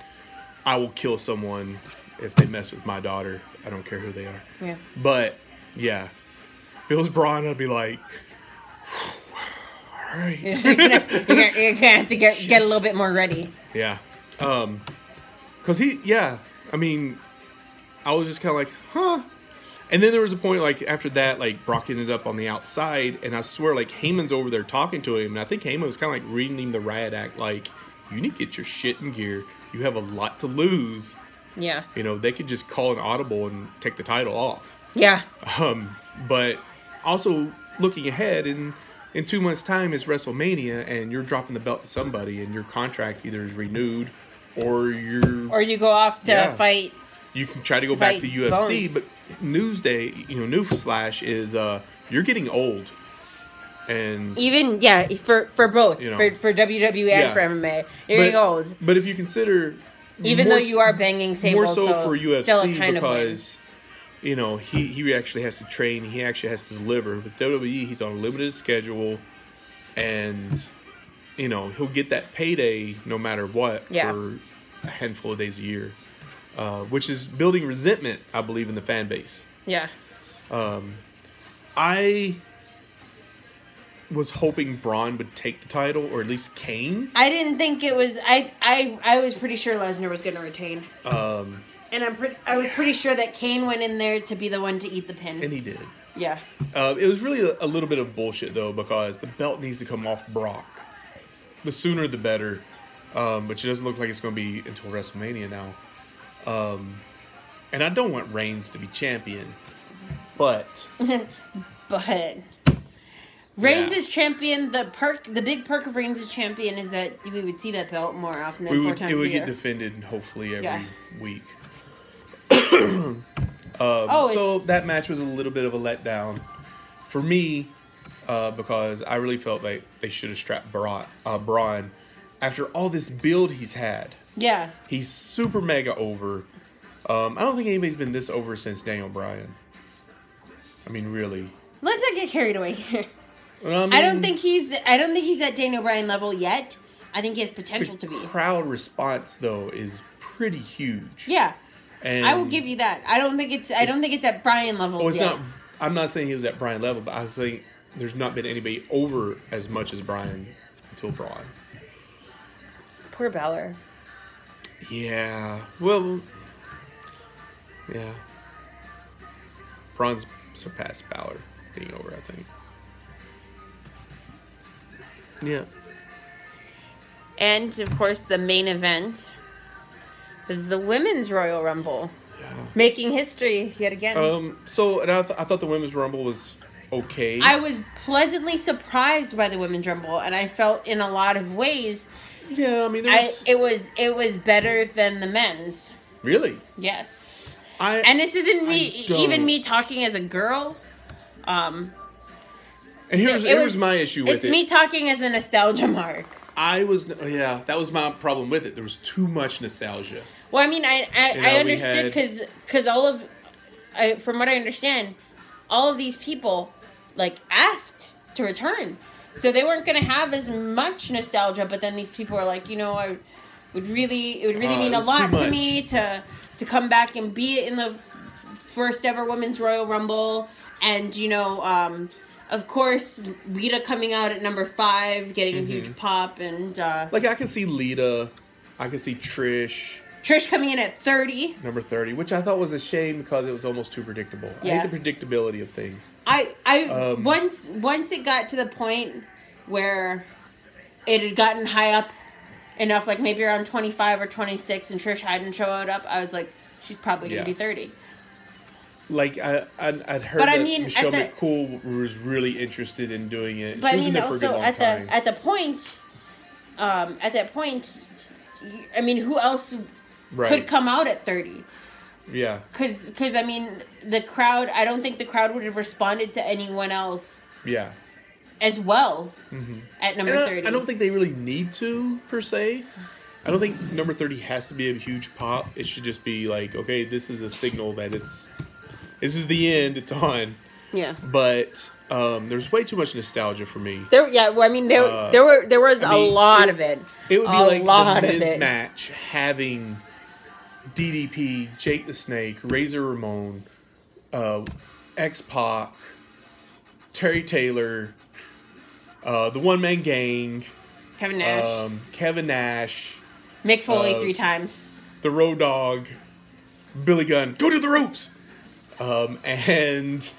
Speaker 3: I will kill someone if they mess with my daughter. I don't care who they are.
Speaker 1: Yeah.
Speaker 3: But, yeah. If it was Braun, I'd be like, all right.
Speaker 1: You're gonna have to get a little bit more ready.
Speaker 3: Yeah. Because I mean, I was just kind of like, huh. And then there was a point, like, after that, like, Brock ended up on the outside, and I swear, like, Heyman's over there talking to him, and I think Heyman was kind of, like, reading him the riot act, like, you need to get your shit in gear. You have a lot to lose.
Speaker 1: Yeah.
Speaker 3: You know, they could just call an audible and take the title off.
Speaker 1: Yeah.
Speaker 3: But also, looking ahead, in 2 months' time is WrestleMania, and you're dropping the belt to somebody, and your contract either is renewed, or
Speaker 1: you go off to fight.
Speaker 3: You can try to go back to UFC,
Speaker 1: Bones.
Speaker 3: but newsflash is you're getting old, and
Speaker 1: even for both for WWE and for MMA, you're getting old.
Speaker 3: But if you consider,
Speaker 1: even though you are banging Sable,
Speaker 3: more so for UFC
Speaker 1: still a kind
Speaker 3: because you know he actually has to train, he actually has to deliver. With WWE, he's on a limited schedule, and you know he'll get that payday no matter what for a handful of days a year. Which is building resentment, I believe, in the fan base.
Speaker 1: Yeah.
Speaker 3: I was hoping Braun would take the title, or at least Kane.
Speaker 1: I didn't think it was. I was pretty sure Lesnar was going to retain. And I was pretty sure that Kane went in there to be the one to eat the pin.
Speaker 3: And he did.
Speaker 1: Yeah.
Speaker 3: It was really a little bit of bullshit, though, because the belt needs to come off Brock. The sooner, the better. Which it doesn't look like it's going to be until WrestleMania now. And I don't want Reigns to be champion, but
Speaker 1: Reigns is champion. The big perk of Reigns as champion is that we would see that belt more often than 4 times a year.
Speaker 3: It would get defended hopefully every week. So that match was a little bit of a letdown for me because I really felt like they should have strapped Braun after all this build he's had.
Speaker 1: Yeah. He's
Speaker 3: super mega over. I don't think anybody's been this over since Daniel Bryan. I mean, really.
Speaker 1: Let's not get carried away here.
Speaker 3: Well, I mean,
Speaker 1: I don't think he's at Daniel Bryan level yet. I think he has potential to be.
Speaker 3: The crowd response though is pretty huge.
Speaker 1: Yeah.
Speaker 3: And
Speaker 1: I will give you that. I don't think it's at Bryan levels
Speaker 3: it's
Speaker 1: yet.
Speaker 3: not. I'm not saying he was at Bryan level, but I was saying there's not been anybody over as much as Bryan until Braun.
Speaker 1: Poor Balor.
Speaker 3: Yeah. Well. Yeah. Braun's surpassed Balor being over, I think. Yeah.
Speaker 1: And of course, the main event was the Women's Royal Rumble.
Speaker 3: Yeah.
Speaker 1: Making history yet again.
Speaker 3: And I thought the Women's Rumble was okay.
Speaker 1: I was pleasantly surprised by the Women's Rumble, and I felt in a lot of ways.
Speaker 3: Yeah, I mean,
Speaker 1: it was better than the men's.
Speaker 3: Really?
Speaker 1: Yes. And this isn't even me talking as a girl.
Speaker 3: And here's my issue with it.
Speaker 1: It's me talking as a nostalgia mark.
Speaker 3: That was my problem with it. There was too much nostalgia.
Speaker 1: Well, I mean, I understood because from what I understand, all of these people asked to return, so they weren't going to have as much nostalgia. But then these people were like, it would really mean a lot to me to come back and be in the first ever Women's Royal Rumble, and of course, Lita coming out at number 5, getting a huge pop, and
Speaker 3: like I can see Lita, I can see Trish
Speaker 1: coming in at 30.
Speaker 3: Number 30, which I thought was a shame because it was almost too predictable.
Speaker 1: Yeah.
Speaker 3: I hate the predictability of things.
Speaker 1: Once it got to the point where it had gotten high up enough, like maybe around 25 or 26, and Trish hadn't showed up, I was like, she's probably going to be 30.
Speaker 3: Like, I'd heard that Michelle McCool was really interested in doing it.
Speaker 1: But
Speaker 3: she was in there for a good long time.
Speaker 1: At that point, I mean, who else could come out at 30?
Speaker 3: Yeah.
Speaker 1: Because I mean, the crowd, I don't think the crowd would have responded to anyone else.
Speaker 3: Yeah.
Speaker 1: As well at number 30. I
Speaker 3: don't think they really need to, per se. I don't think number 30 has to be a huge pop. It should just be like, okay, this is a signal that this is the end, it's on.
Speaker 1: Yeah.
Speaker 3: But there's way too much nostalgia for me.
Speaker 1: There was a lot of it.
Speaker 3: It would be like the men's match having DDP, Jake the Snake, Razor Ramon, X-Pac, Terry Taylor, the One Man Gang,
Speaker 1: Kevin Nash, Mick Foley 3 times,
Speaker 3: the Road Dogg, Billy Gunn, go to the ropes, and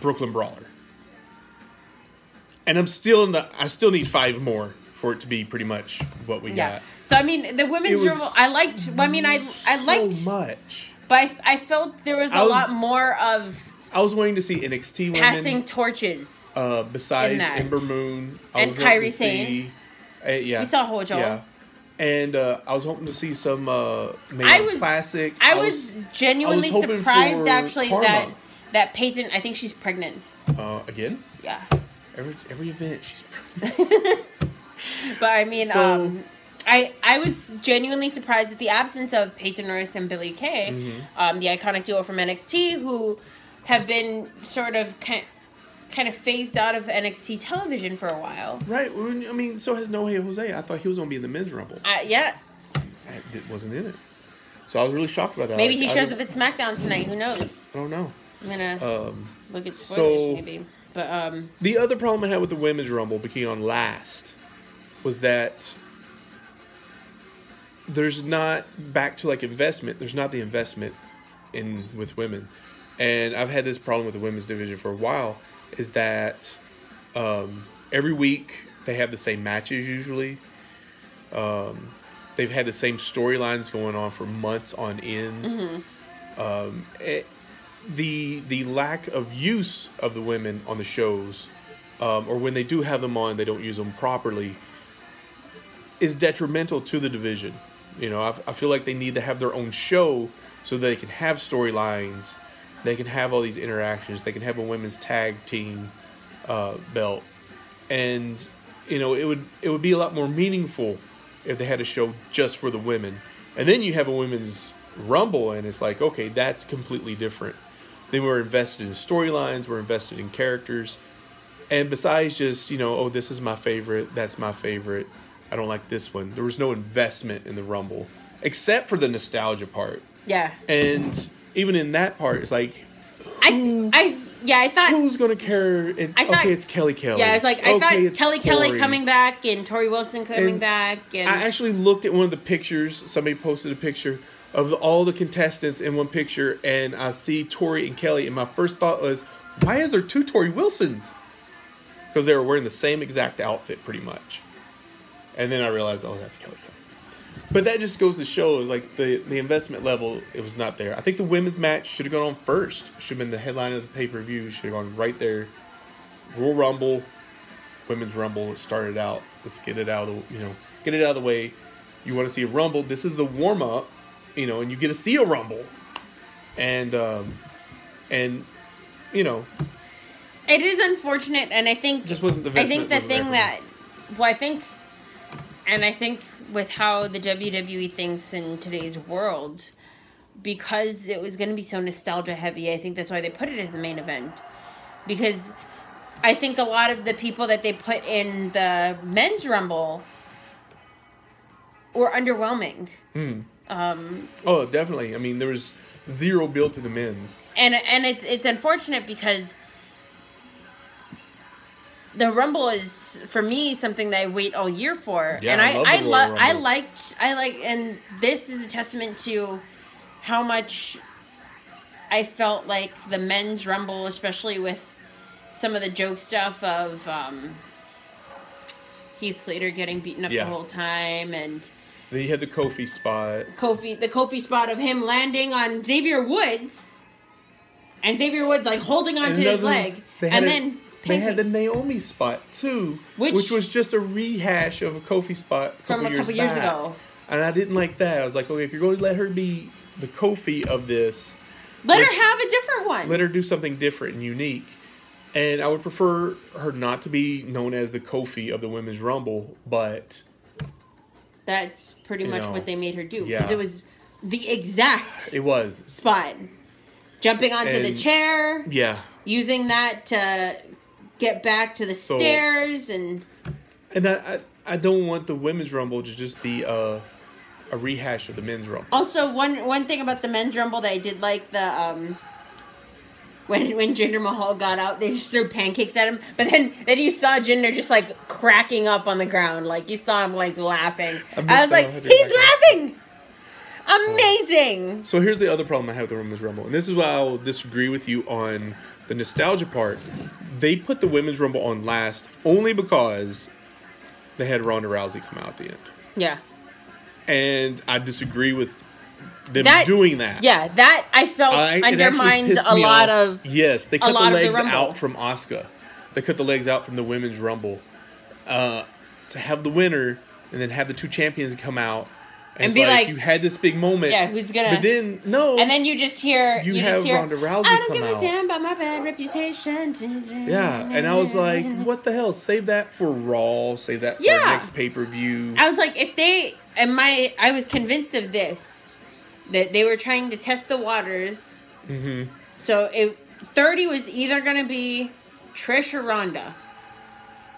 Speaker 3: Brooklyn Brawler. And I still need 5 more for it to be pretty much what we got.
Speaker 1: So I mean, the women's Rumble, I liked so
Speaker 3: much,
Speaker 1: but I felt there was a lot more of.
Speaker 3: I was waiting to see NXT women
Speaker 1: passing torches.
Speaker 3: Besides Ember Moon
Speaker 1: and Kairi Sane.
Speaker 3: Yeah,
Speaker 1: we saw Hojo.
Speaker 3: Yeah, and I was hoping to see some classic.
Speaker 1: I was genuinely surprised actually
Speaker 3: Karma.
Speaker 1: that Peyton. I think she's pregnant.
Speaker 3: Again?
Speaker 1: Yeah.
Speaker 3: Every event she's pregnant.
Speaker 1: But I mean, I was genuinely surprised at the absence of Peyton Royce and Billie Kay, the iconic duo from NXT, who have been sort of kind of phased out of NXT television for a while.
Speaker 3: Right. I mean, so has No Hey Jose. I thought he was going to be in the men's Rumble.
Speaker 1: Yeah.
Speaker 3: I wasn't in it. So I was really shocked about that.
Speaker 1: Maybe he shows up at SmackDown tonight. Who knows?
Speaker 3: I don't know.
Speaker 1: I'm going to look at spoilers maybe. But
Speaker 3: the other problem I had with the women's Rumble being on last was that there's not, back to like investment, there's not the investment in with women. And I've had this problem with the women's division for a while, is that every week they have the same matches usually. They've had the same storylines going on for months on end. The lack of use of the women on the shows, or when they do have them on, they don't use them properly, is detrimental to the division. You know, I feel like they need to have their own show so they can have storylines. They can have all these interactions. They can have a women's tag team belt, and you know, it would be a lot more meaningful if they had a show just for the women. And then you have a women's Rumble, and it's like, okay, that's completely different. Then we're invested in storylines. We're invested in characters, and besides just, you know, oh, this is my favorite. That's my favorite. I don't like this one. There was no investment in the Rumble except for the nostalgia part.
Speaker 1: Yeah.
Speaker 3: And even in that part, it's like,
Speaker 1: I thought,
Speaker 3: who's gonna care? Okay, it's Kelly Kelly.
Speaker 1: Yeah, it's like I thought Kelly coming back and Tori Wilson coming back. And
Speaker 3: I actually looked at one of the pictures. Somebody posted a picture of all the contestants in one picture, and I see Tori and Kelly, and my first thought was, why is there 2 Tori Wilsons? Because they were wearing the same exact outfit, pretty much. And then I realized, oh, that's Kelly Kelly. But that just goes to show, is like the investment level, it was not there. I think the women's match should have gone on first. Should have been the headline of the pay-per-view. Should have gone right there. Royal Rumble, Women's Rumble. Let's start it out. Let's get it out of the way. You want to see a Rumble. This is the warm-up, you know, and you get to see a Rumble. And you know,
Speaker 1: it is unfortunate, and I think
Speaker 3: just wasn't the investment.
Speaker 1: I think with how the WWE thinks in today's world, because it was going to be so nostalgia heavy, I think that's why they put it as the main event. Because I think a lot of the people that they put in the men's Rumble were underwhelming.
Speaker 3: Oh, definitely. I mean, there was zero built to the men's.
Speaker 1: And it's unfortunate because the Rumble is, for me, something that I wait all year for.
Speaker 3: Yeah,
Speaker 1: and I like, and this is a testament to how much I felt like the men's Rumble, especially with some of the joke stuff of Heath Slater getting beaten up the whole time, and
Speaker 3: then you had the Kofi spot.
Speaker 1: The Kofi spot of him landing on Xavier Woods, and Xavier Woods like holding onto his leg, and then
Speaker 3: they had the Naomi spot too, which was just a rehash of a Kofi spot
Speaker 1: from a couple years ago.
Speaker 3: And I didn't like that. I was like, okay, if you're going to let her be the Kofi of this,
Speaker 1: let her have a different one.
Speaker 3: Let her do something different and unique. And I would prefer her not to be known as the Kofi of the Women's Rumble, but
Speaker 1: that's pretty much what they made her do.
Speaker 3: Yeah.
Speaker 1: Because it was the exact spot. Jumping onto the chair.
Speaker 3: Yeah.
Speaker 1: Using that to get back to the stairs. And
Speaker 3: I don't want the Women's Rumble to just be a rehash of the Men's Rumble.
Speaker 1: Also, one thing about the Men's Rumble that I did like, the when Jinder Mahal got out, they just threw pancakes at him. But then you saw Jinder just like cracking up on the ground. Like you saw him like laughing. I was like, he's laughing! Amazing!
Speaker 3: So here's the other problem I have with the Women's Rumble. And this is why I'll disagree with you on the nostalgia part. They put the Women's Rumble on last only because they had Ronda Rousey come out at the end.
Speaker 1: Yeah.
Speaker 3: And I disagree with them doing that.
Speaker 1: Yeah, that I felt undermined a lot of.
Speaker 3: Yes, they cut the legs out from Asuka. They cut the legs out from the Women's Rumble to have the winner and then have the two champions come out and be like, you had this big moment.
Speaker 1: Yeah, who's gonna?
Speaker 3: But then no.
Speaker 1: And then you just hear
Speaker 3: Ronda Rousey come out.
Speaker 1: I don't give a damn about my bad reputation.
Speaker 3: Yeah, and I was like, what the hell? Save that for Raw. Save that for the next pay-per-view.
Speaker 1: I was like, I was convinced of this. That they were trying to test the waters.
Speaker 3: Mm-hmm.
Speaker 1: So 30 was either going to be Trish or Ronda.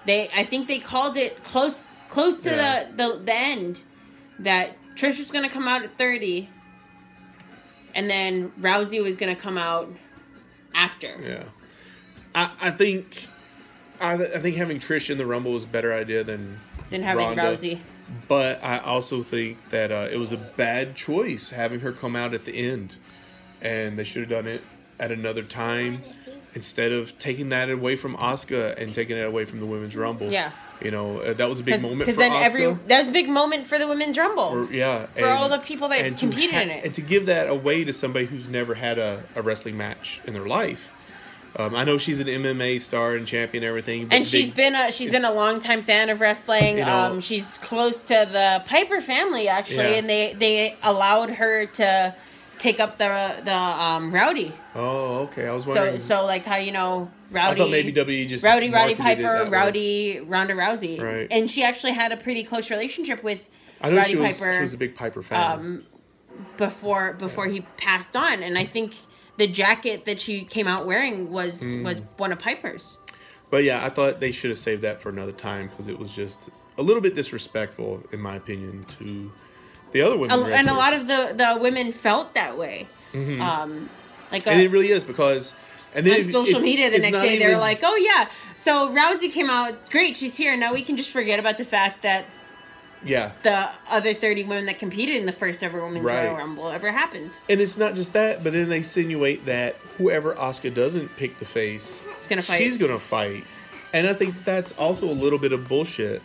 Speaker 1: I think they called it close to the end that Trish was going to come out at 30, and then Rousey was going to come out after.
Speaker 3: Yeah, I think having Trish in the Rumble was a better idea than
Speaker 1: having
Speaker 3: Ronda.
Speaker 1: Rousey.
Speaker 3: But I also think that it was a bad choice having her come out at the end. And they should have done it at another time instead of taking that away from Asuka and taking it away from the Women's Rumble.
Speaker 1: Yeah.
Speaker 3: You know, that was a big moment for
Speaker 1: Asuka. That was a big moment for the Women's Rumble.
Speaker 3: For
Speaker 1: all the people that competed in it.
Speaker 3: And to give that away to somebody who's never had a wrestling match in their life. I know she's an MMA star and champion and everything. But
Speaker 1: and she's been a longtime fan of wrestling. You know, she's close to the Piper family, actually, and they allowed her to take up the Rowdy.
Speaker 3: Oh, okay. I was wondering.
Speaker 1: So like how Rowdy.
Speaker 3: I thought maybe WWE just
Speaker 1: Roddy Piper, Ronda Rousey,
Speaker 3: right?
Speaker 1: And she actually had a pretty close relationship with
Speaker 3: Roddy
Speaker 1: Piper.
Speaker 3: She was a big Piper fan.
Speaker 1: Before he passed on, and I think the jacket that she came out wearing was one of Piper's.
Speaker 3: But yeah, I thought they should have saved that for another time because it was just a little bit disrespectful, in my opinion, to the other women wrestlers.
Speaker 1: And a lot of the women felt that way.
Speaker 3: Mm-hmm. And it really is because... And then
Speaker 1: on social media the next day, they were like, oh yeah, so Rousey came out, great, she's here. Now we can just forget about the fact that the other 30 women that competed in the first ever Women's Royal Rumble ever happened.
Speaker 3: And it's not just that, but then they insinuate that whoever Asuka doesn't pick to face, she's going to fight. And I think that's also a little bit of bullshit.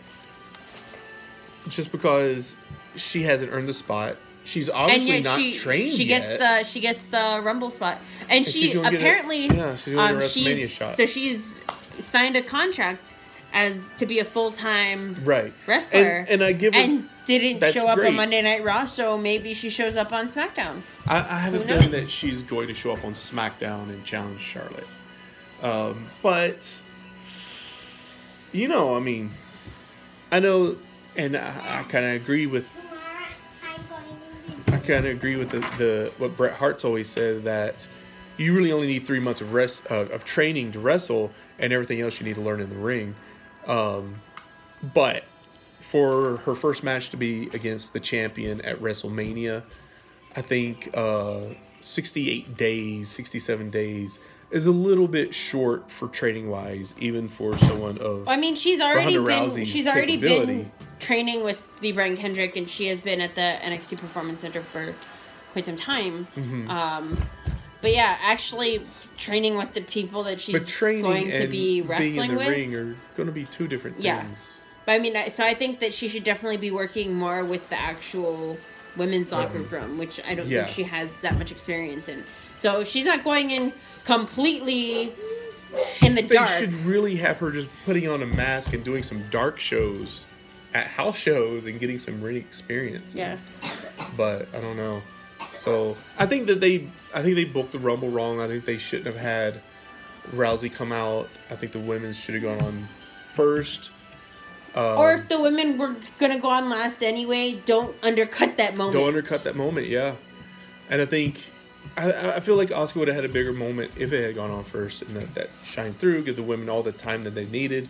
Speaker 3: Just because she hasn't earned the spot. She's obviously not trained yet.
Speaker 1: She gets the Rumble spot. And she apparently...
Speaker 3: she's going to get a WrestleMania shot.
Speaker 1: So she's signed a contract to be a full-time wrestler.
Speaker 3: And I give her...
Speaker 1: And didn't show up on Monday Night Raw, so maybe she shows up on SmackDown.
Speaker 3: I have a feeling that she's going to show up on SmackDown and challenge Charlotte. But, I mean, I know, and I kind of agree with... the what Bret Hart's always said, that you really only need 3 months of training to wrestle, and everything else you need to learn in the ring. But for her first match to be against the champion at WrestleMania, I think 68 days, 67 days is a little bit short for training wise, even for someone of.
Speaker 1: I mean, she's
Speaker 3: Ronda
Speaker 1: already
Speaker 3: Rousey's
Speaker 1: been training with the Brian Kendrick, and she has been at the NXT Performance Center for quite some time.
Speaker 3: Mm-hmm.
Speaker 1: But yeah, actually training with the people that she's going to be wrestling
Speaker 3: being in the
Speaker 1: with
Speaker 3: ring are going to be two different things.
Speaker 1: But I mean, so I think that she should definitely be working more with the actual women's locker room, which I don't think she has that much experience in. So she's not going in completely in the dark.
Speaker 3: They should really have her just putting on a mask and doing some dark shows at house shows and getting some ring experience.
Speaker 1: Yeah.
Speaker 3: But I don't know. So I think they booked the Rumble wrong. I think they shouldn't have had Rousey come out. I think the women's should have gone on first.
Speaker 1: Or if the women were gonna go on last anyway, don't undercut that moment.
Speaker 3: Yeah. And I think I feel like Asuka would have had a bigger moment if it had gone on first and that shined through, give the women all the time that they needed,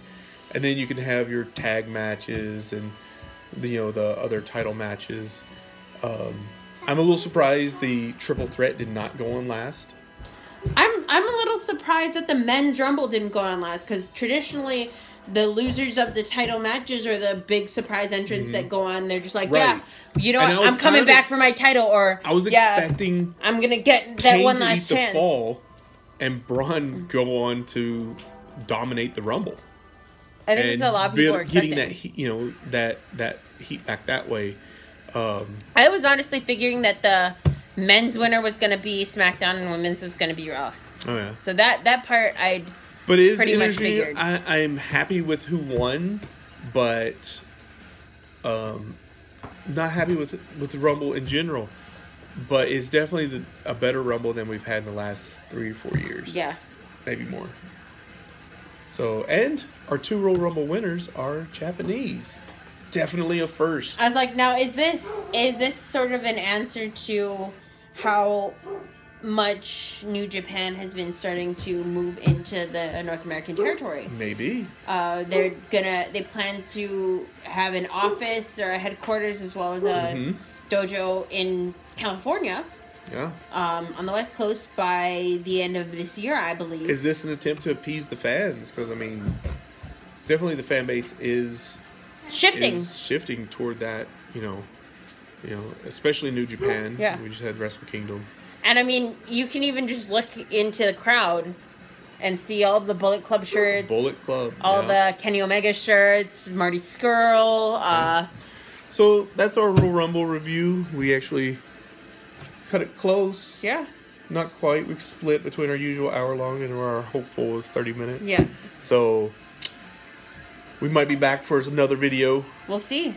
Speaker 3: and then you can have your tag matches and the other title matches. I'm a little surprised the triple threat did not go on last.
Speaker 1: I'm a little surprised that the men's Rumble didn't go on last, because traditionally the losers of the title matches are the big surprise entrants that go on. They're just like,
Speaker 3: right.
Speaker 1: I'm coming back for my title, or
Speaker 3: I was expecting
Speaker 1: I'm gonna get that
Speaker 3: Kane
Speaker 1: one
Speaker 3: to
Speaker 1: last
Speaker 3: eat
Speaker 1: chance.
Speaker 3: the fall, and Braun go on to dominate the Rumble.
Speaker 1: I think that's what a lot of people were expecting.
Speaker 3: Getting that heat, that heat back that way.
Speaker 1: I was honestly figuring that the men's winner was going to be SmackDown and women's was going to be Raw.
Speaker 3: Oh yeah.
Speaker 1: So that part
Speaker 3: But it is
Speaker 1: pretty much figured.
Speaker 3: I'm happy with who won, but not happy with the Rumble in general. But it's definitely a better Rumble than we've had in the last 3 or 4 years.
Speaker 1: Yeah.
Speaker 3: Maybe more. So, and our 2 Royal Rumble winners are Japanese. Definitely a first.
Speaker 1: I was like, now is this sort of an answer to how much New Japan has been starting to move into the North American territory?
Speaker 3: Maybe.
Speaker 1: They plan to have an office or a headquarters as well as a dojo in California.
Speaker 3: Yeah.
Speaker 1: On the West Coast by the end of this year, I believe.
Speaker 3: Is this an attempt to appease the fans? Because I mean, definitely the fan base is shifting toward that, especially New Japan.
Speaker 1: Yeah.
Speaker 3: We just had Wrestle Kingdom.
Speaker 1: And I mean, you can even just look into the crowd and see all the Bullet Club shirts.
Speaker 3: Bullet Club.
Speaker 1: All the Kenny Omega shirts, Marty Skrull.
Speaker 3: So that's our Royal Rumble review. We actually cut it close.
Speaker 1: Yeah.
Speaker 3: Not quite. We split between our usual hour long and our hopeful was 30 minutes.
Speaker 1: Yeah.
Speaker 3: So we might be back for another video.
Speaker 1: We'll see.